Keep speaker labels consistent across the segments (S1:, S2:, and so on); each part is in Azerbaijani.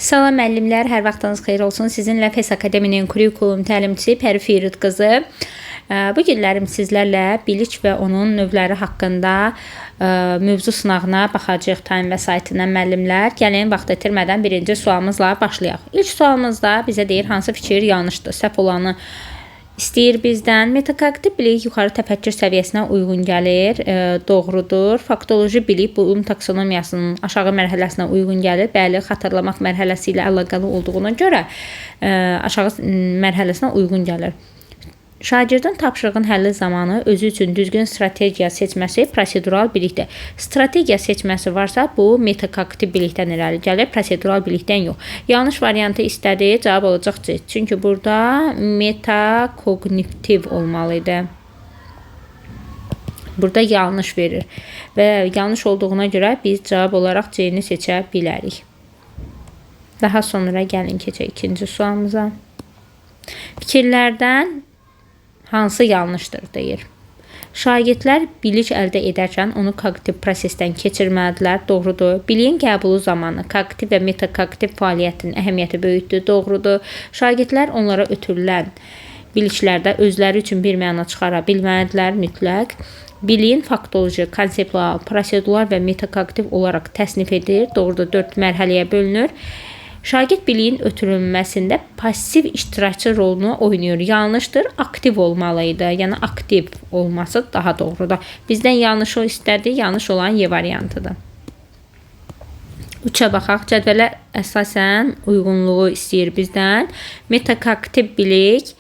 S1: Salam müəllimlər, hər vaxtınız xeyir olsun. Sizinlə FES Akademinin kurikulum təlimçisi Pəri Firud qızı. Bu günlərim sizlərlə bilik və onun növləri haqqında mövzu sınağına baxacağıq Time və saytından müəllimlər. Gəlin vaxt itirmədən birinci sualımızla başlayaq. İlk sualımızda bizə deyir hansı fikir yanlışdır, səhv olanı istəyir bizdən. Metakognitiv bilik yuxarı təfəkkür səviyyəsinə uyğun gəlir, doğrudur. Faktoloji bilik Bloom taksonomiyasının aşağı mərhələsinə uyğun gəlir. Bəli, xatırlamaq mərhələsi ilə əlaqəli olduğuna görə aşağı mərhələsinə uyğun gəlir. Şagirdin tapşırığın həlli zamanı özü üçün düzgün strategiya seçməsi prosedural bilikdir. Strategiya seçməsi varsa, bu metakognitiv bilikdən irəli gəlir, prosedural bilikdən yox. Yanlış variantı istədi, cavab olacaq C. Çünki burada metakognitiv olmalıydı. Burada yanlış verir və yanlış olduğuna görə biz cavab olaraq C-ni seçə bilərik. Daha sonra gəlin keçək ikinci sualımıza. Fikirlərdən hansı yanlışdır deyir. Şagirdlər bilik əldə edərkən onu kognitiv prosesdən keçirməlidirlər, doğrudur. Biliyin qəbulu zamanı kognitiv və metakognitiv fəaliyyətin əhəmiyyəti böyükdür, doğrudur. Şagirdlər onlara ötürülən biliklərdə özləri üçün bir məna çıxara bilməlidirlər, mütləq. Biliyin faktoloji, konseptual, prosedural və metakognitiv olaraq təsnif edir, doğrudur, 4 mərhələyə bölünür. Şagird biliyin ötürülməsində passiv iştirakçı rolunu oynayır. Yanlışdır, aktiv olmalıydı. Yəni aktiv olması daha doğrudur. Bizdən yanlışı istədi, yanlış olan Y variantıdır. 3-ə baxaq. Cədvələ əsasən uyğunluğu istəyir bizdən. Metakognitiv bilik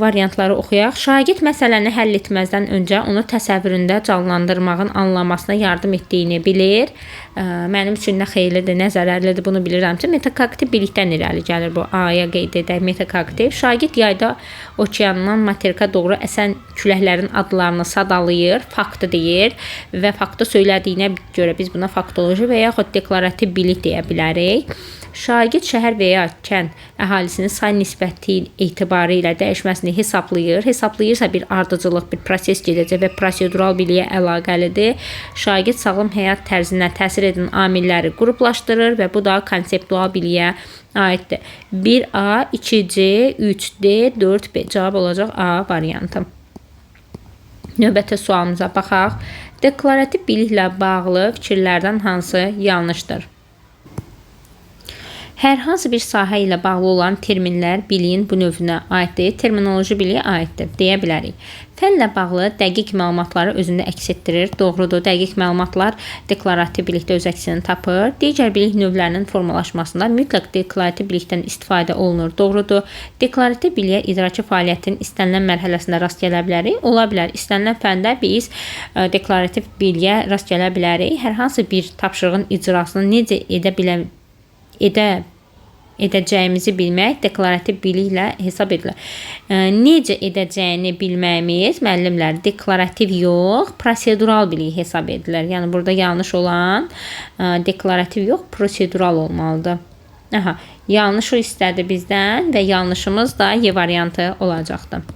S1: variantları oxuyaq. Şagird məsələni həll etməzdən öncə onu təsəvvüründə canlandırmağın anlamasına yardım etdiyini bilir. Mənim üçün nə xeyirlidir, nə zərərlidir bunu bilirəm ki, metakognitiv bilikdən irəli gəlir bu. A-ya qeyd edək metakognitiv. Şagird yayda okeandan materika doğru əsən küləklərin adlarını sadalayır, faktı deyir və faktı söylədiyinə görə biz buna faktoloji və yaxud deklarativ bilik deyə bilərik. Şagird şəhər və ya kənd əhalisinin say nisbəti etibarı ilə dəyişməsini hesablayır. Hesablayırsa bir ardıcıllıq, bir proses gedəcək və prosedural biliyə əlaqəlidir. Şagird sağlam həyat tərzinə təsir edən amilləri qruplaşdırır və bu da konseptual biliyə aiddir. 1A, 2C, 3D, 4B cavab olacaq A variantı. Növbəti sualımıza baxaq. Deklarativ biliklə bağlı fikirlərdən hansı yanlışdır? Hər hansı bir sahə ilə bağlı olan terminlər biliyin bu növünə aiddir, terminoloji biliyə aiddir deyə bilərik. Fənlə bağlı dəqiq məlumatları özündə əks etdirir, doğrudur. Dəqiq məlumatlar deklarativ bilikdə öz əksini tapır. Digər bilik növlərinin formalaşmasında mütləq deklarativ bilikdən istifadə olunur, doğrudur. Deklarativ biliyə idraki fəaliyyətin istənilən mərhələsində rast gələ bilərik. Ola bilər, istənilən fəndə biz deklarativ biliyə rast gələ bilərik. Hər hansı bir tapşırığın icrasını necə edəcəyimizi bilmək deklarativ biliklə hesab edilir. Necə edəcəyini bilməyimiz müəllimlər deklarativ yox, prosedural bilik hesab edilir. Yəni burada yanlış olan deklarativ yox, prosedural olmalıdır. Yanlışı istədi bizdən və yanlışımız da Y variantı olacaqdır.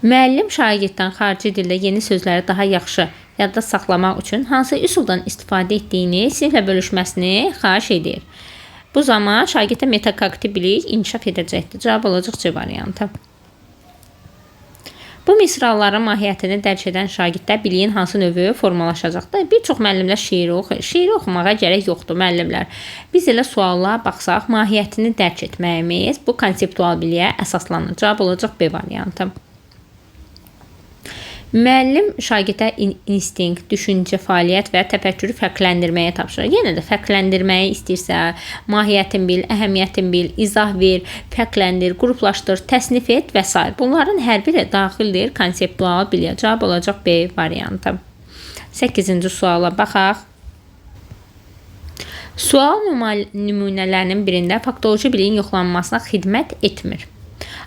S1: Müəllim şagirddən xarici dildə yeni sözləri daha yaxşı yadda saxlamaq üçün hansı üsuldan istifadə etdiyini siniflə bölüşməsini xahiş edir. Bu zaman şagirddə metakognitiv bilik inkişaf edəcəkdir. Cavab olacaq C variantı. Bu misraların mahiyyətini dərk edən şagirddə biliyin hansı növü formalaşacaqdır? Bir çox müəllimlər şeiri oxuyur. Şeiri oxumağa gərək yoxdur müəllimlər. Biz elə sualla baxsaq, mahiyyətini dərk etməyimiz bu konseptual biliyə əsaslanır. Cavab olacaq B variantı. Müəllim şagirdə instinkt, düşüncə, fəaliyyət və təfəkkürü fərqləndirməyə tapşırır. Yenə də fərqləndirməyi istəyirsə, mahiyyətin bil, əhəmiyyətin bil, izah ver, fərqləndir, qruplaşdır, təsnif et və s. Bunların hər biri daxildir konseptual biliyə. Cavab olacaq B variantı. 8-ci suala baxaq. Sual nümunələrinin birində faktoloji biliyin yoxlanmasına xidmət etmir.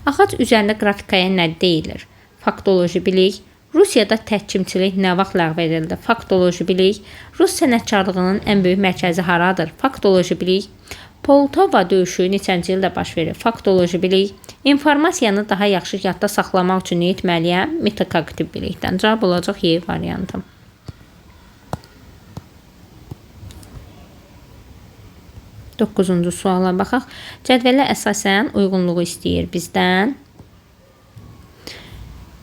S1: Ağac üzərində qrafikaya nə deyilir? Faktoloji bilik. Rusiyada təhkimçilik nə vaxt ləğv edildi? Faktoloji bilik. Rus sənətkarlığının ən böyük mərkəzi haradır? Faktoloji bilik. Poltava döyüşü neçənci ildə baş verir? Faktoloji bilik. İnformasiyanı daha yaxşı yadda saxlamaq üçün nə etməliyəm? Metakognitiv bilikdən. Cavab olacaq Y variantı. 9-cu suala baxaq. Cədvələ əsasən uyğunluğu istəyir bizdən.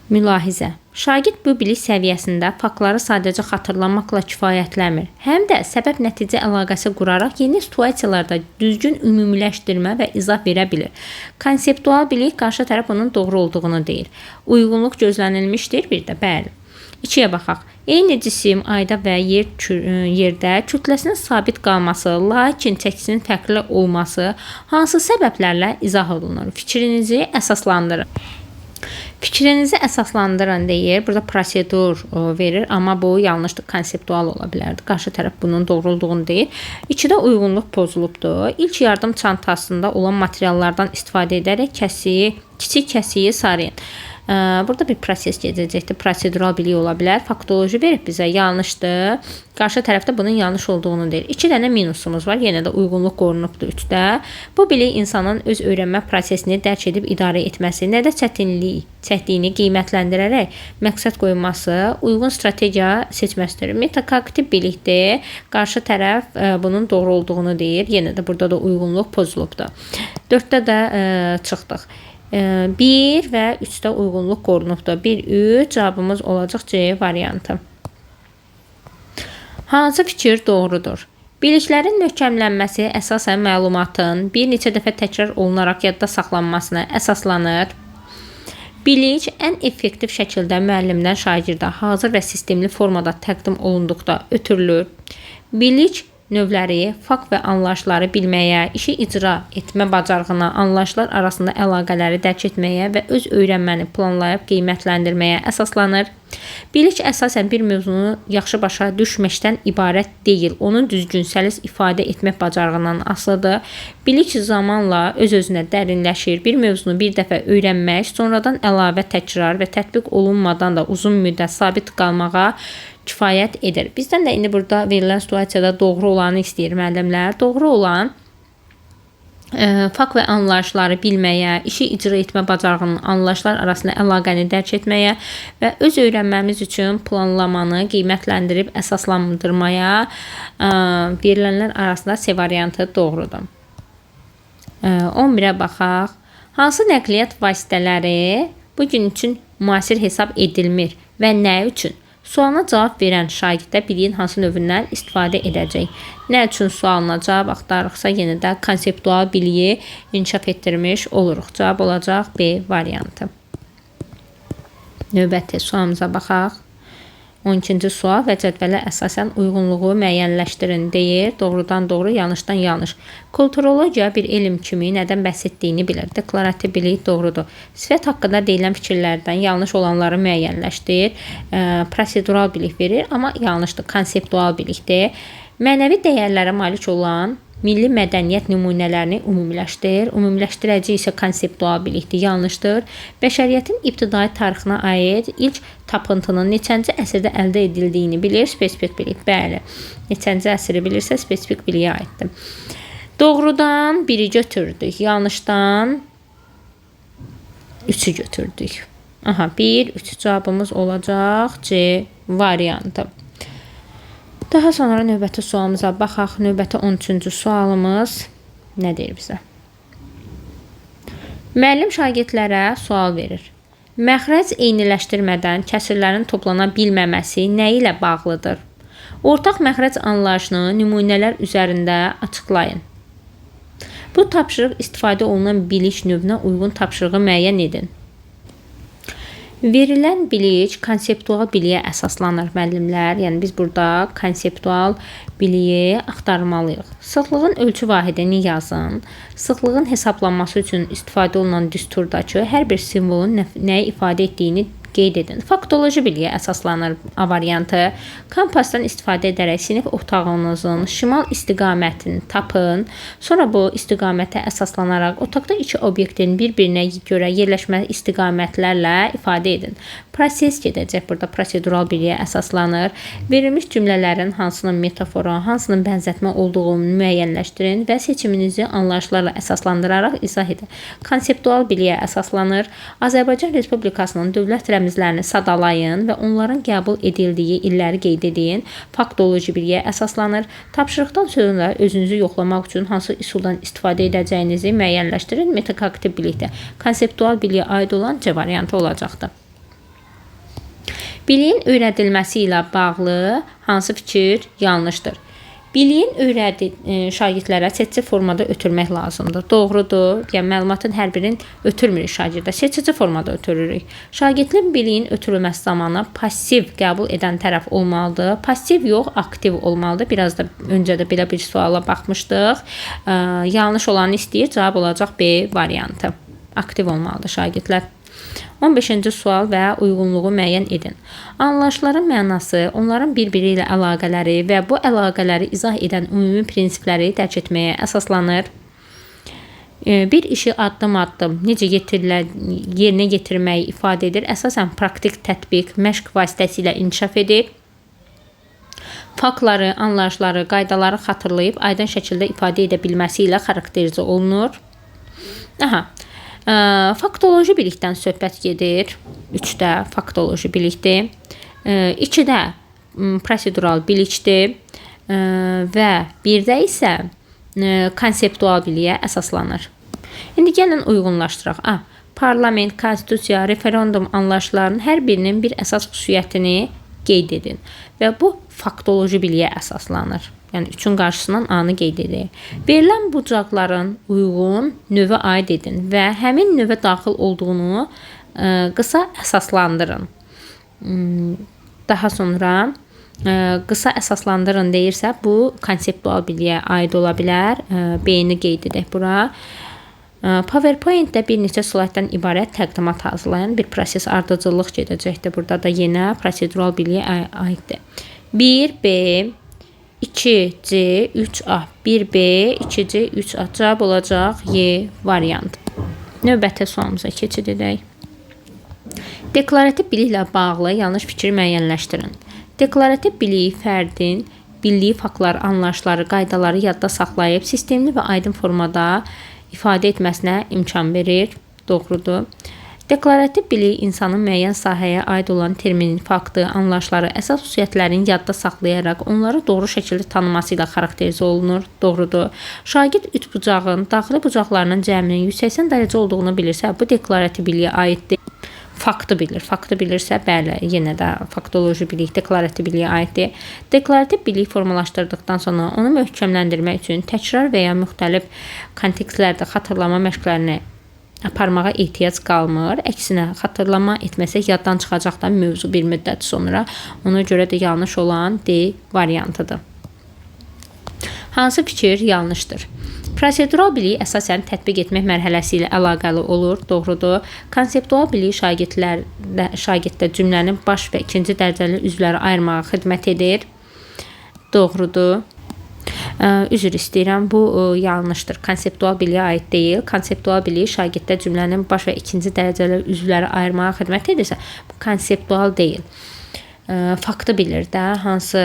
S1: Mülahizə. Şagird bu bilik səviyyəsində faktları sadəcə xatırlamaqla kifayətlənmir. Həm də səbəb-nəticə əlaqəsi quraraq yeni situasiyalarda düzgün ümumiləşdirmə və izah verə bilir. Konseptual bilik qarşı tərəf onun doğru olduğunu deyir. Uyğunluq gözlənilmişdir bir də, bəli. 2-yə baxaq. Eyni cisim ayda və yerdə kütləsinin sabit qalması, lakin çəkisinin fərqli olması hansı səbəblərlə izah olunur? Fikrinizi əsaslandırın. Fikrinizi əsaslandırın deyir. Burada prosedur verir, amma bu yanlışdır, konseptual ola bilərdi. Qarşı tərəf bunun doğru olduğunu deyir. 2-də uyğunluq pozulubdur. İlk yardım çantasında olan materiallardan istifadə edərək kiçik kəsiyi sarıyın. Burada bir proses gedəcəkdir. Prosedural bilik ola bilər. Faktoloji verib bizə yanlışdır. Qarşı tərəfdə bunun yanlış olduğunu deyir. 2 dənə minusumuz var. Yenə də uyğunluq qorunubdur 3-də. Bu bilik insanın öz öyrənmə prosesini dərk edib idarə etməsi, nə də çətinliyini qiymətləndirərək məqsəd qoyması, uyğun strategiya seçməsidir. Metakognitiv bilikdir. Qarşı tərəf bunun doğru olduğunu deyir. Yenə də burada da uyğunluq pozulubdur. 4-də də çıxdıq. 1 və 3-də uyğunluq qorunubdur. 1-3 cavabımız olacaq C variantı. Hansı fikir doğrudur? Biliklərin möhkəmlənməsi əsasən məlumatın bir neçə dəfə təkrar olunaraq yadda saxlanmasına əsaslanır. Bilik ən effektiv şəkildə müəllimdən şagirdə hazır və sistemli formada təqdim olunduqda ötürülür. Bilik növləri, fakt və anlayışları bilməyə, işi icra etmə bacarığına, anlayışlar arasında əlaqələri dərk etməyə və öz öyrənməni planlayıb qiymətləndirməyə əsaslanır. Bilik əsasən bir mövzunu yaxşı başa düşməkdən ibarət deyil, onun düzgün səlis ifadə etmək bacarığından asılıdır. Bilik zamanla öz-özünə dərinləşir. Bir mövzunu bir dəfə öyrənmək, sonradan əlavə təkrar və tətbiq olunmadan da uzun müddət sabit qalmağa kifayət edir. Bizdən də indi burada verilən situasiyada doğru olanı istəyir müəllimlər. Doğru olan fakt və anlayışları bilməyə, işi icra etmə bacarığının anlayışlar arasında əlaqəni dərk etməyə və öz öyrənməmiz üçün planlamanı qiymətləndirib əsaslandırmaya verilənlər arasında C variantı doğrudur. 11-ə baxaq. Hansı nəqliyyat vasitələri bugün üçün müasir hesab edilmir və nə üçün? Sualına cavab verən şagirddə biliyin hansı növündən istifadə edəcək? Nə üçün sualına cavab axtarıqsa, yenə də konseptual biliyi inkişaf etdirmiş oluruq. Cavab olacaq B variantı. Növbəti sualımıza baxaq. 12-ci sual və cədvələ əsasən uyğunluğu müəyyənləşdirin deyir. Doğrudan doğru, yanlışdan yanlış. Kulturologiya bir elm kimi nədən bəhs etdiyini bilir. Deklarativ bilik doğrudur. Sifət haqqında deyilən fikirlərdən yanlış olanları müəyyənləşdir. Prosedural bilik verir, amma yanlışdır. Konseptual bilikdir. Mənəvi dəyərlərə malik olan milli mədəniyyət nümunələrini ümumiləşdir. Ümumiləşdirəci isə konseptual bilikdir, yanlışdır. Bəşəriyyətin ibtidai tarixinə aid ilk tapıntının neçənci əsrdə əldə edildiyini bilir. Spesifik bilik, bəli. Neçənci əsri bilirsə spesifik biliyə aiddir. Doğrudan 1-i götürdük, yanlışdan 3-ü götürdük. 1-3 cavabımız olacaq C variantı. Daha sonra növbəti sualımıza baxaq. Növbəti 13-cü sualımız nə deyir bizə? Müəllim şagirdlərə sual verir. Məxrəc eyniləşdirmədən kəsirlərin toplana bilməməsi nə ilə bağlıdır? Ortaq məxrəc anlayışını nümunələr üzərində açıqlayın. Bu tapşırıq istifadə olunan bilik növünə uyğun tapşırığı müəyyən edin. Verilən bilik konseptual biliyə əsaslanır müəllimlər. Yəni biz burada konseptual biliyi axtarmalıyıq. Sıxlığın ölçü vahidini yazın. Sıxlığın hesablanması üçün istifadə olunan düsturdakı hər bir simvolun nəyi ifadə etdiyini qeyd edin. Faktoloji biliyə əsaslanır A variantı. Kompasdan istifadə edərək sinif otağınızın şimal istiqamətini tapın. Sonra bu istiqamətə əsaslanaraq otaqda iki obyektin bir-birinə görə yerləşmə istiqamətlərlə ifadə edin. Proses gedəcək. Burada prosedural biliyə əsaslanır. Verilmiş cümlələrin hansının metafora, hansının bənzətmə olduğunu müəyyənləşdirin və seçiminizi anlayışlarla əsaslandıraraq izah edin. Konseptual biliyə əsaslanır. Azərbaycan Respublikasının Dövlət rəmzlərini sadalayın və onların qəbul edildiyi illəri qeyd edin. Faktoloji biliyə əsaslanır. Tapşırıqdan sonra özünüzü yoxlamaq üçün hansı üsuldan istifadə edəcəyinizi müəyyənləşdirin. Metakognitiv bilikdə konseptual biliyə aid olan C variantı olacaqdır. Biliyin öyrədilməsi ilə bağlı hansı fikir yanlışdır? Biliyin şagirdlərə seçici formada ötürmək lazımdır. Doğrudur. Yəni məlumatın hər birini ötürmürük şagirdə. Seçici formada ötürürük. Şagirdlərin biliyin ötürülməsi zamanı passiv qəbul edən tərəf olmalıdır. Passiv yox, aktiv olmalıdır. Biraz da öncə də belə bir suala baxmışdıq. Yanlış olanı istəyir, cavab olacaq B variantı. Aktiv olmalıdır şagirdlər. 15-ci sual və uyğunluğu müəyyən edin. Anlayışların mənası, onların bir-biri ilə əlaqələri və bu əlaqələri izah edən ümumi prinsipləri dərk etməyə əsaslanır. Bir işi addım-addım necə yerinə yetirməyi ifadə edir. Əsasən praktik tətbiq, məşq vasitəsilə inkişaf edir. Faktları, anlayışları, qaydaları xatırlayıb aydın şəkildə ifadə edə bilməsi ilə xarakterizə olunur. Faktoloji bilikdən söhbət gedir. 3-də faktoloji bilikdir. 2-də prosedural bilikdir və 1-də isə konseptual biliyə əsaslanır. İndi gəlin uyğunlaşdıraq. Parlament, konstitusiya, referendum anlayışlarının hər birinin bir əsas xüsusiyyətini qeyd edin və bu faktoloji biliyə əsaslanır. Yəni 3-ün qarşısından A-nı qeyd edək. Verilən bucaqların uyğun növə aid edin və həmin növə daxil olduğunu qısa əsaslandırın. Daha sonra qısa əsaslandırın deyirsə, bu konseptual biliyə aid ola bilər. B-ni qeyd edək bura. PowerPoint-də bir neçə slayddan ibarət təqdimat hazırlayan bir proses ardıcıllıq gedəcəkdir. Burada da yenə prosedural biliyə aiddir. 1B 2C 3A 1B 2C 3A cavab olacaq Y variantı. Növbəti sualımıza keçid edək. Deklarativ biliklə bağlı yanlış fikri müəyyənləşdirin. Deklarativ bilik fərdin bildiyi faktlar, anlayışları, qaydaları yadda saxlayıb sistemli və aydın formada ifadə etməsinə imkan verir. Doğrudur. Deklarativ bilik insanın müəyyən sahəyə aid olan terminin, faktı, anlayışları, əsas xüsusiyyətlərini yadda saxlayaraq onları doğru şəkildə tanıması ilə xarakterizə olunur. Doğrudur. Şagird üç bucağın daxili bucaqlarının cəminin 180 dərəcə olduğunu bilirsə, bu deklarativ biliyə aiddir. Faktı bilir. Faktı bilirsə, bəli, yenə də faktoloji bilik deklarativ biliyə aiddir. Deklarativ bilik formalaşdırdıqdan sonra onu möhkəmləndirmək üçün təkrar və ya müxtəlif kontekstlərdə xatırlama məşqlərini aparmağa ehtiyac qalmır. Əksinə, xatırlama etməsək yaddan çıxacaqdan mövzu bir müddət sonra. Ona görə də yanlış olan D variantıdır. Hansı fikir yanlışdır? Prosedural bilik əsasən tətbiq etmək mərhələsi ilə əlaqəli olur. Doğrudur. Konseptual bilik şagirddə cümlənin baş və ikinci dərəcəli üzvləri ayırmağa xidmət edir. Doğrudur. Üzr istəyirəm, bu yanlışdır. Konseptual biliyə aid deyil. Konseptual bilik şagirddə cümlənin baş və ikinci dərəcəli üzvləri ayırmağa xidmət edirsə, bu konseptual deyil. Faktı bilir də, hansı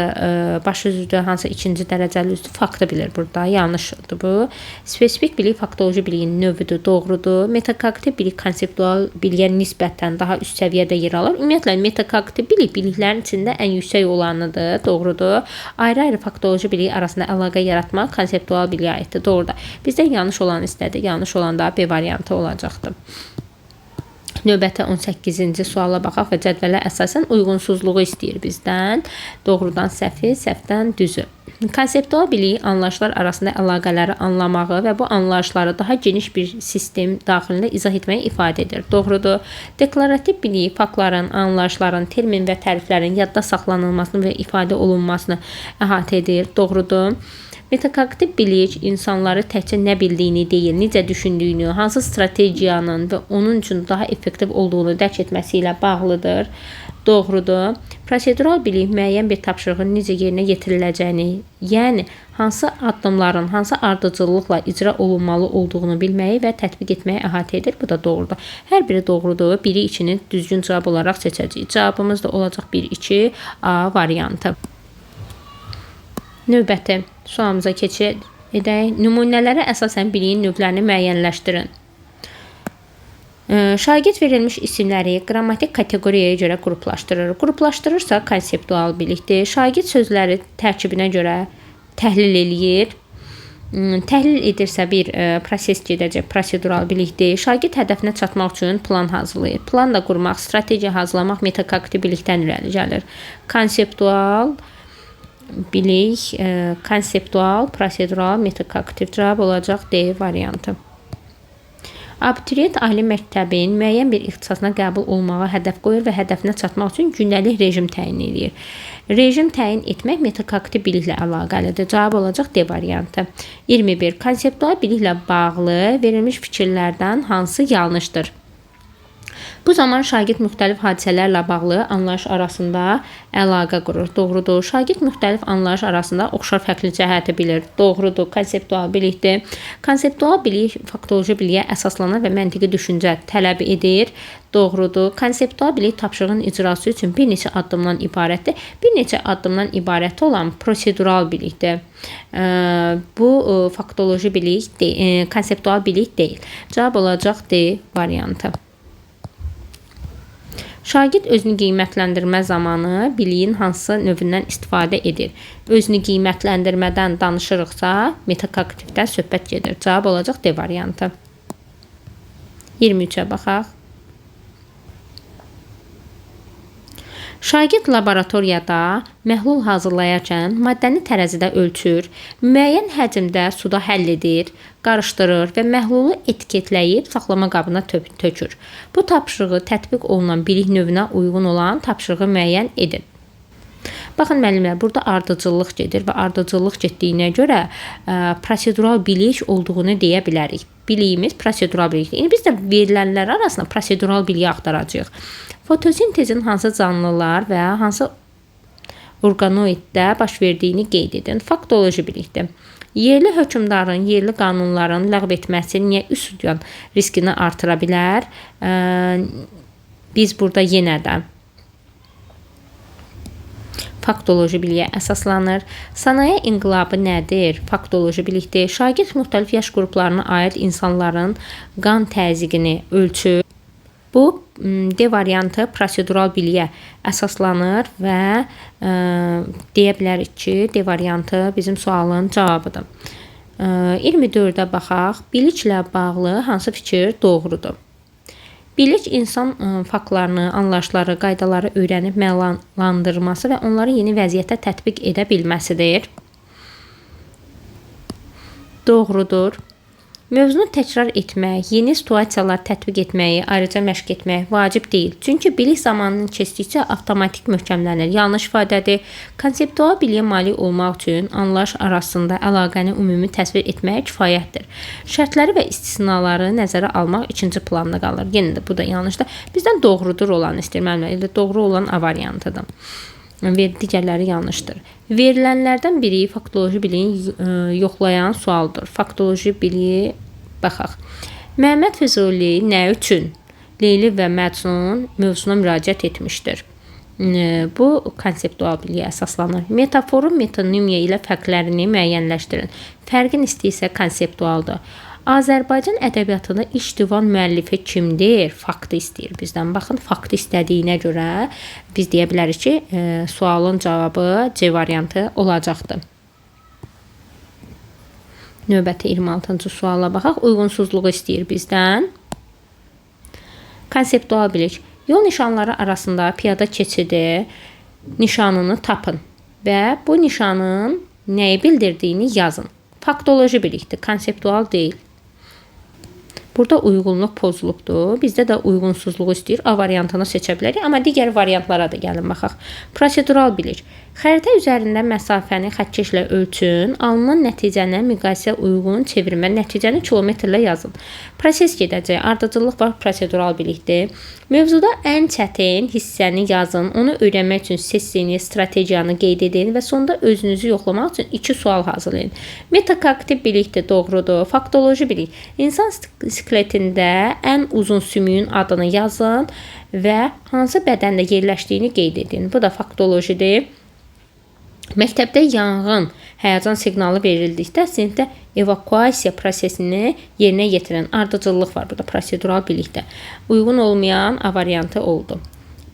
S1: baş üzvdür, hansı ikinci dərəcəli üzdür, faktı bilir burada. Yanlışdır bu. Spesifik bilik faktoloji biliyin növüdür, doğrudur. Metakognitiv bilik konseptual biliyə nisbətən daha üst səviyyədə yer alır. Ümumiyyətlə, metakognitiv bilik biliklərin içində ən yüksək olanıdır, doğrudur. Ayrı-ayrı faktoloji bilik arasında əlaqə yaratmaq konseptual biliyə aiddir, doğrudur. Bizdən yanlış olan istədik, yanlış olan da B variantı olacaqdır. Növbəti 18-ci suala baxaq və cədvələ əsasən uyğunsuzluğu istəyir bizdən. Doğrudan səhvi, səhvdən düzü. Konseptual bilik anlayışlar arasında əlaqələri anlamağı və bu anlayışları daha geniş bir sistem daxilində izah etməyi ifadə edir. Doğrudur. Deklarativ bilik faktların, anlayışların, termin və təriflərin yadda saxlanılmasını və ifadə olunmasını əhatə edir. Doğrudur. Metakognitiv bilik insanları təkcə nə bildiyini deyil, necə düşündüyünü, hansı strategiyanın və onun üçün daha effektiv olduğunu dərk etməsi ilə bağlıdır. Doğrudur. Prosedural bilik müəyyən bir tapşırığın necə yerinə yetiriləcəyini, yəni hansı addımların, hansı ardıcıllıqla icra olunmalı olduğunu bilməyi və tətbiq etməyi əhatə edir. Bu da doğrudur. Hər biri doğrudur. Biri 2-ni düzgün cavab olaraq seçəcəyik. Cavabımız da olacaq 1-2 A variantı. Növbəti sualımıza keçid edək. Nümunələrə əsasən biliyin növlərini müəyyənləşdirin. Şagird verilmiş isimləri qrammatik kateqoriyaya görə qruplaşdırır. Qruplaşdırırsa konseptual bilikdir. Şagird sözləri tərkibinə görə təhlil eləyir. Təhlil edirsə bir proses gedəcək, prosedural bilikdir. Şagird hədəfinə çatmaq üçün plan hazırlayır. Plan da qurmaq, strategiya hazırlamaq metakognitiv bilikdən irəli gəlir. Konseptual bilik, konseptual, prosedural, metakognitiv cavab olacaq D variantı. Abituriyent ali məktəbin müəyyən bir ixtisasına qəbul olmağa hədəf qoyur və hədəfinə çatmaq üçün gündəlik rejim təyin edir. Rejim təyin etmək metakognitiv biliklə əlaqəlidir. Cavab olacaq D variantı. 21. Konseptual biliklə bağlı verilmiş fikirlərdən hansı yanlışdır? Bu zaman şagird müxtəlif hadisələrlə bağlı anlayış arasında əlaqə qurur. Doğrudur. Şagird müxtəlif anlayış arasında oxşar fərqli cəhəti bilir. Doğrudur. Konseptual bilikdir. Konseptual bilik faktoloji biliyə əsaslanır və məntiqi düşüncə tələb edir. Doğrudur. Konseptual bilik tapşırığın icrası üçün bir neçə addımdan ibarətdir. Bir neçə addımdan ibarət olan prosedural bilikdir. Bu faktoloji bilik deyil, konseptual bilik deyil. Cavab olacaq D variantı. Şagird özünü qiymətləndirmə zamanı biliyin hansı növündən istifadə edir? Özünü qiymətləndirmədən danışırıqsa, metakognitivdən söhbət gedir. Cavab olacaq D variantı. 23-ə baxaq. Şagird laboratoriyada məhlul hazırlayarkən maddəni tərəzidə ölçür, müəyyən həcmdə suda həll edir, qarışdırır və məhlulu etiketləyib saxlama qabına tökür. Bu tapşırığı tətbiq olunan bilik növünə uyğun olan tapşırığı müəyyən edir. Baxın müəllimlər, burada ardıcıllıq gedir və ardıcıllıq getdiyinə görə prosedural bilik olduğunu deyə bilərik. Biliyimiz prosedural bilikdir. İndi biz də verilənlər arasında prosedural biliyi axtaracağıq. Fotosintezin hansı canlılar və hansı orqanoiddə baş verdiyini qeyd edin. Faktoloji bilikdir. Yerli hökmdarın, yerli qanunların ləğv etməsi niyə üsyan riskini artıra bilər? Biz burada yenə də faktoloji biliyə əsaslanır. Sənaye inqilabı nədir? Faktoloji bilikdir. Şagird müxtəlif yaş qruplarına aid insanların qan təzyiqini ölçür. Bu D variantı prosedural biliyə əsaslanır və deyə bilərik ki, D variantı bizim sualın cavabıdır. 24-ə baxaq. Biliklə bağlı hansı fikir doğrudur? Bilik insan faktlarını, anlayışları, qaydaları öyrənib məlumatlandırması və onları yeni vəziyyətə tətbiq edə bilməsidir. Doğrudur. Mövzunu təkrar etmək, yeni situasiyalar tətbiq etməyi, ayrıca məşq etmək vacib deyil. Çünki bilik zamanının keçdikcə avtomatik möhkəmlənir. Yanlış ifadədir. Konseptual biliyə malik olmaq üçün anlayış arasında əlaqəni ümumi təsvir etməyə kifayətdir. Şərtləri və istisnaları nəzərə almaq ikinci planda qalır. Yenə də bu da yanlışdır. Bizdən doğrudur olanı istəyir müəllimlər. Doğru olan A variantıdır. Digərləri yanlışdır. Verilənlərdən biri faktoloji biliyi yoxlayan sualdır. Faktoloji biliyi baxaq. Məhəmməd Füzuli nə üçün Leyli və Məcnun mövzusuna müraciət etmişdir? Bu konseptual biliyə əsaslanır. Metaforun metonimiya ilə fərqlərini müəyyənləşdirin. Fərqin istəyirsə konseptualdır. Azərbaycan ədəbiyyatında ilk divan müəllifi kimdir? Faktı istəyir bizdən. Baxın, faktı istədiyinə görə biz deyə bilərik ki, sualın cavabı C variantı olacaqdır. Növbəti 26-cı suala baxaq. Uyğunsuzluğu istəyir bizdən. Konseptual bilik. Yol nişanları arasında piyada keçidi nişanını tapın və bu nişanın nəyi bildirdiyini yazın. Faktoloji bilikdir, konseptual deyil. Burada uyğunluq pozulubdur. Bizdə də uyğunsuzluğu istəyir. A variantını seçə bilərik. Amma digər variantlara da gəlin baxaq. Prosedural bilik. Xəritə üzərində məsafəni xəttkeşlə ölçün. Alınan nəticəni müqayisə uyğun çevirmə. Nəticəni kilometrlə yazın. Proses gedəcək. Ardıcıllıq var, prosedural bilikdir. Mövzuda ən çətin hissəni yazın. Onu öyrənmək üçün sessiyini, strategiyanı qeyd edin və sonda özünüzü yoxlamaq üçün 2 sual hazırlayın. Metakognitiv bilikdir, doğrudur. Faktoloji bilik. İnsan skeletində ən uzun sümüyün adını yazın və hansı bədəndə yerləşdiyini qeyd edin. Bu da faktolojidir. Məktəbdə yanğın həyəcan siqnalı verildikdə sinifdə evakuasiya prosesini yerinə yetirən ardıcıllıq var burada prosedural bilikdə. Uyğun olmayan A variantı oldu.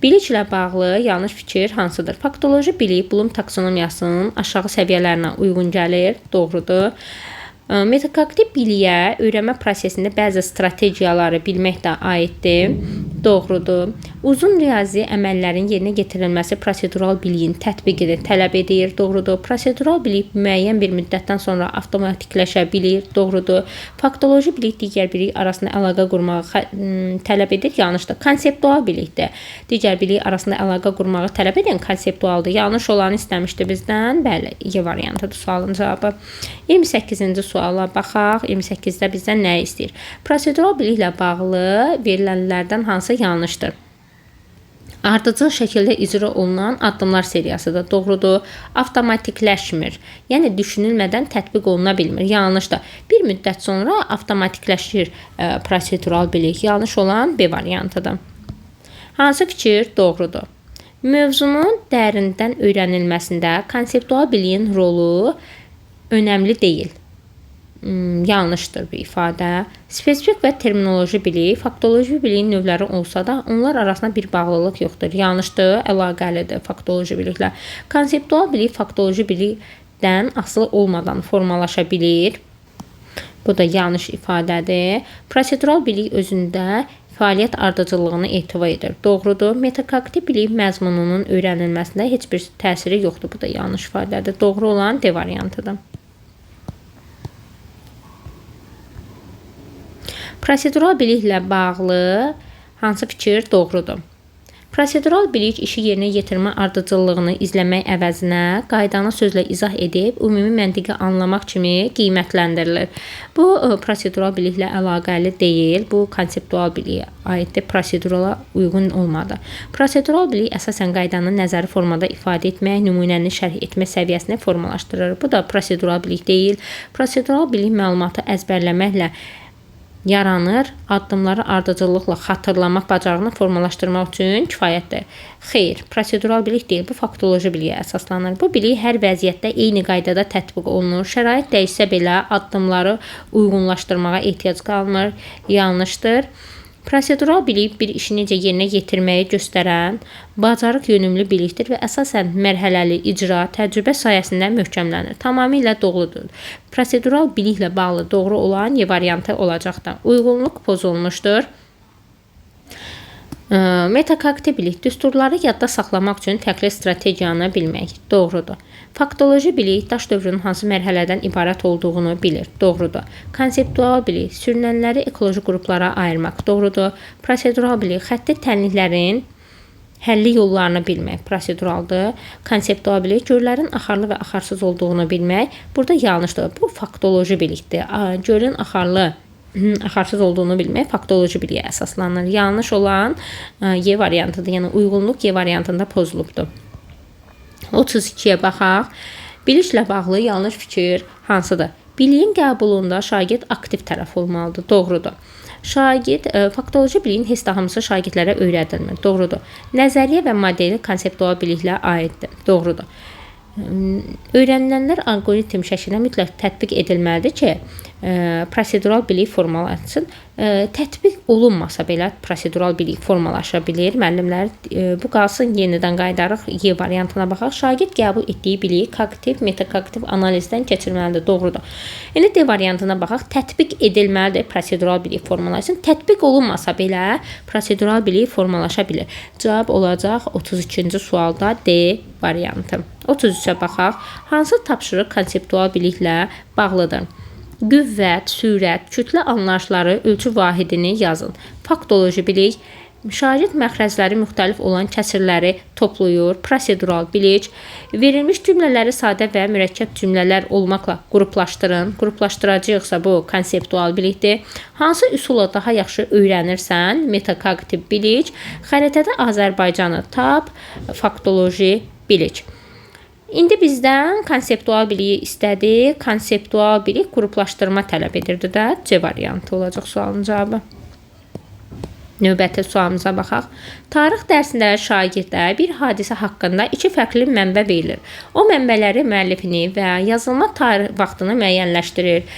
S1: Biliklə bağlı yanlış fikir hansıdır? Faktoloji bilik Bloom taksonomiyasının aşağı səviyyələrinə uyğun gəlir. Doğrudur. Metakognitiv biliyə öyrənmə prosesində bəzi strategiyaları bilmək də aiddir. Doğrudur. Uzun riyazi əməllərin yerinə yetirilməsi prosedural biliyin tətbiqini tələb edir. Doğrudur. Prosedural bilik müəyyən bir müddətdən sonra avtomatikləşə bilir. Doğrudur. Faktoloji bilik digər bilik arasında əlaqə qurmağı tələb edir. Yanlışdır. Konseptual bilikdir. Digər bilik arasında əlaqə qurmağı tələb edən konseptualdır. Yanlış olanı istəmişdi bizdən. Bəli, Y variantıdır sualın cavabı. 28-ci suala baxaq. 28-də bizdən nə istəyir? Prosedural biliklə bağlı verilənlərdən hansı yanlışdır? Ardıcıl şəkildə icra olunan addımlar seriyasıdır. Doğrudur. Avtomatikləşmir. Yəni düşünülmədən tətbiq oluna bilmir. Yanlışdır. Bir müddət sonra avtomatikləşir prosedural bilik. Yanlış olan B variantıdır. Hansı fikir doğrudur? Mövzunun dərindən öyrənilməsində konseptual biliyin rolu önəmli deyil. Yanlışdır bu ifadə. Spesifik və terminoloji bilik, faktoloji biliyin növləri olsa da, onlar arasında bir bağlılıq yoxdur. Yanlışdır, əlaqəlidir faktoloji biliklə. Konseptual bilik faktoloji bilikdən asılı olmadan formalaşa bilir. Bu da yanlış ifadədir. Prosedural bilik özündə fəaliyyət ardıcıllığını etibar edir. Doğrudur. Metakognitiv bilik məzmununun öyrənilməsində heç bir təsiri yoxdur. Bu da yanlış ifadədir. Doğru olan D variantıdır. Prosedural biliklə bağlı hansı fikir doğrudur? Prosedural bilik işi yerinə yetirmə ardıcıllığını izləmək əvəzinə qaydanı sözlə izah edib ümumi məntiqi anlamaq kimi qiymətləndirilir. Bu prosedural biliklə əlaqəli deyil. Bu konseptual biliyə aiddir. Prosedurala uyğun olmadı. Prosedural bilik əsasən qaydanı nəzəri formada ifadə etmək, nümunəni şərh etmə səviyyəsində formalaşdırır. Bu da prosedural bilik deyil. Prosedural bilik məlumatı əzbərləməklə yaranır, addımları ardıcıllıqla xatırlamaq bacarığını formalaşdırmaq üçün kifayətdir. Xeyr, prosedural bilik deyil, bu faktoloji biliyə əsaslanır. Bu bilik hər vəziyyətdə eyni qaydada tətbiq olunur. Şərait dəyişsə belə addımları uyğunlaşdırmağa ehtiyac qalmır. Yanlışdır. Prosedural bilik bir işi necə yerinə yetirməyi göstərən bacarıq yönümlü bilikdir və əsasən mərhələli icra, təcrübə sayəsində möhkəmlənir. Tamamilə doğrudur. Prosedural biliklə bağlı doğru olan Y variantı olacaqdır. Uyğunluq pozulmuşdur. Metakognitiv bilik düsturları yadda saxlamaq üçün fərqli strategiyanı bilmək. Doğrudur. Faktoloji bilik daş dövrünün hansı mərhələdən ibarət olduğunu bilir. Doğrudur. Konseptual bilik sürünənləri ekoloji qruplara ayırmaq. Doğrudur. Prosedural bilik xətti tənliklərin həlli yollarını bilmək. Proseduraldır. Konseptual bilik göllərin axarlı və axarsız olduğunu bilmək. Burada yanlışdır. Bu faktoloji bilikdir. Gölün axarsız olduğunu bilmək faktoloji biliyə əsaslanır. Yanlış olan Y variantıdır. Yəni uyğunluq Y variantında pozulubdur. 32-yə baxaq. Biliklə bağlı yanlış fikir hansıdır? Biliyin qəbulunda şagird aktiv tərəf olmalıdır. Doğrudur. Faktoloji biliyin heç də hamısı şagirdlərə öyrədilmir. Doğrudur. Nəzəriyyə və modeli konseptual biliklə aiddir. Doğrudur. Öyrənilənlər alqoritm şəklində mütləq tətbiq edilməlidir ki, prosedural bilik formalaşsın. Tətbiq olunmasa belə prosedural bilik formalaşa bilir. Müəllimlər bu qalsın, yenidən qayıdarıq. Y variantına baxaq. Şagird qəbul etdiyi biliyi kognitiv, metakognitiv analizdən keçirməlidir. Doğrudur. Yəni D variantına baxaq. Tətbiq edilməlidir prosedural bilik formalaşsın. Tətbiq olunmasa belə prosedural bilik formalaşa bilir. Cavab olacaq 32-ci sualda D variantı. 33-ə baxaq. Hansı tapşırıq konseptual biliklə bağlıdır? Qüvvət, sürət, kütlə anlayışları, ölçü vahidini yazın. Faktoloji bilik, şagird məxrəcləri müxtəlif olan kəsirləri toplayır. Prosedural bilik, verilmiş cümlələri sadə və mürəkkəb cümlələr olmaqla qruplaşdırın. Qruplaşdıracağıqsa bu konseptual bilikdir. Hansı üsulla daha yaxşı öyrənirsən? Metakognitiv bilik, xəritədə Azərbaycanı tap, faktoloji bilik. İndi bizdən konseptual biliyi istədi. Konseptual bilik qruplaşdırma tələb edirdi də. C variantı olacaq sualın cavabı. Növbəti sualımıza baxaq. Tarix dərsində şagirdlərə bir hadisə haqqında iki fərqli mənbə verilir. O mənbələri müəllifini və yazılma tarix vaxtını müəyyənləşdirir.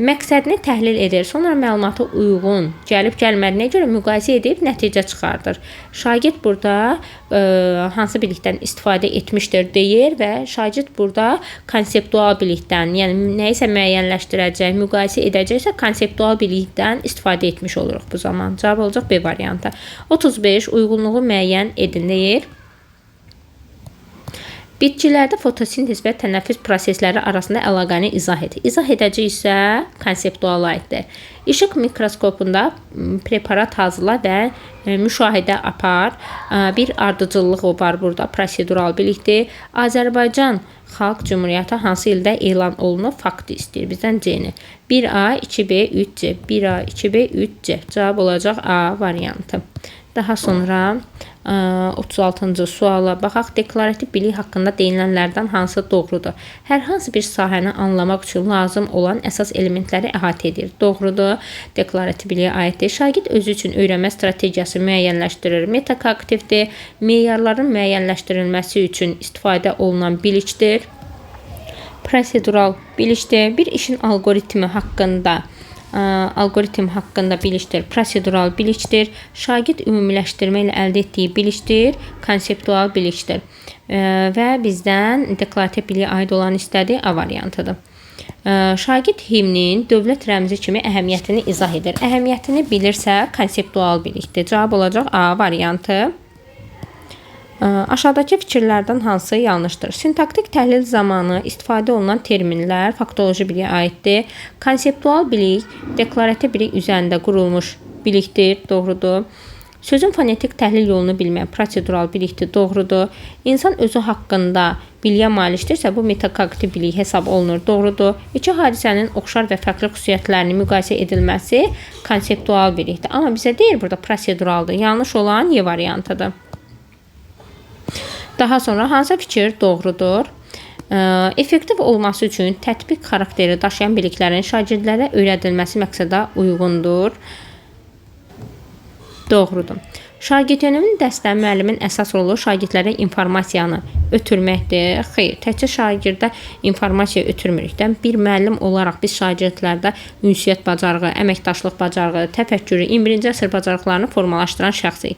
S1: Məqsədini təhlil edir, sonra məlumata uyğun gəlib-gəlmədiyinə görə müqayisə edib nəticə çıxardır. Şagird burada hansı bilikdən istifadə etmişdir deyir və şagird burada konseptual bilikdən, yəni nəyisə müəyyənləşdirəcək, müqayisə edəcəksə konseptual bilikdən istifadə etmiş oluruq bu zaman. Cavab olacaq B variantı. 35 uyğunluğu müəyyən edin deyir. Bitkilərdə fotosintez və tənəffüs prosesləri arasında əlaqəni izah et. İzah edici isə konseptual aiddir. İşıq mikroskopunda preparat hazırla və müşahidə apar. Bir ardıcıllıq var burada, prosedural bilikdir. Azərbaycan Xalq Cümhuriyyəti hansı ildə elan olunub? Faktı istəyir bizdən C-ni. 1A, 2B, 3C. 1A, 2B, 3C. Cavab olacaq A variantı. Daha sonra 36-cı suala baxaq. Deklarativ bilik haqqında deyilənlərdən hansı doğrudur? Hər hansı bir sahəni anlamaq üçün lazım olan əsas elementləri əhatə edir. Doğrudur. Deklarativ biliyə aiddir. Şagird özü üçün öyrənmə strategiyası müəyyənləşdirir. Metakognitivdir. Meyarların müəyyənləşdirilməsi üçün istifadə olunan bilikdir. Prosedural bilikdir. Bir işin algoritm haqqında bilikdir. Prosedural bilikdir. Şagird ümumiləşdirmə ilə əldə etdiyi bilikdir. Konseptual bilikdir. Və bizdən deklarativ biliyə aid olan istədiyi A variantıdır. Şagird himnin dövlət rəmzi kimi əhəmiyyətini izah edir. Əhəmiyyətini bilirsə konseptual bilikdir. Cavab olacaq A variantı. Aşağıdakı fikirlərdən hansı yanlışdır? Sintaktik təhlil zamanı istifadə olunan terminlər faktoloji biliyə aiddir. Konseptual bilik deklarativ bilik üzərində qurulmuş bilikdir. Doğrudur. Sözün fonetik təhlil yolunu bilmək prosedural bilikdir. Doğrudur. İnsan özü haqqında biliyə malikdirsə bu metakognitiv bilik hesab olunur. Doğrudur. İki hadisənin oxşar və fərqli xüsusiyyətlərinin müqayisə edilməsi konseptual bilikdir. Amma bizə deyir burada proseduraldır. Yanlış olan Y variantıdır. Daha sonra hansı fikir doğrudur? Effektiv olması üçün tətbiq xarakteri daşıyan biliklərin şagirdlərə öyrədilməsi məqsədə uyğundur. Doğrudur. Şagird yönümlü dərsdə müəllimin əsas rolu şagirdlərə informasiyanı ötürməkdir. Xeyr, təkcə şagirdə informasiya ötürmürükdən bir müəllim olaraq biz şagirdlərdə ünsiyyət bacarığı, əməkdaşlıq bacarığı, təfəkkürü, 21-ci əsr bacarıqlarını formalaşdıran şəxsiyik.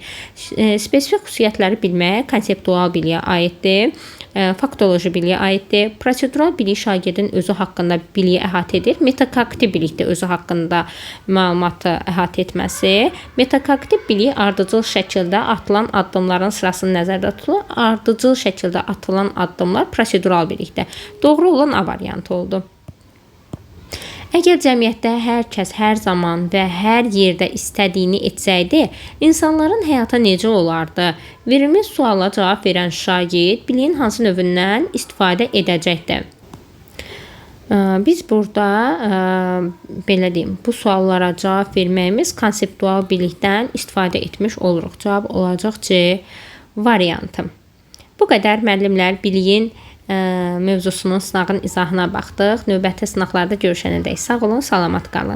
S1: Spesifik xüsusiyyətləri bilmək konseptual biliyə aiddir. Faktoloji biliyə aiddir. Prosedural bilik şagirdin özü haqqında biliyi əhatə edir. Metakognitiv bilikdə özü haqqında məlumatı əhatə etməsi. Metakognitiv bilik ardıcıl şəkildə atılan addımların sırasını nəzərdə tutulur. Ardıcıl şəkildə atılan addımlar prosedural bilikdə. Doğru olan A variantı oldu. Əgər cəmiyyətdə hər kəs hər zaman və hər yerdə istədiyini etsəydi, insanların həyatı necə olardı? Verilmiş suala cavab verən şagird biliyin hansı növündən istifadə edəcəkdir? Biz burada belə deyim, bu suallara cavab verməyimiz konseptual bilikdən istifadə etmiş oluruq. Cavab olacaq C variantı. Bu qədər müəllimlər biliyin mövzusunun sınağın izahına baxdıq. Növbəti sınaqlarda görüşənədək sağ olun, salamat qalın.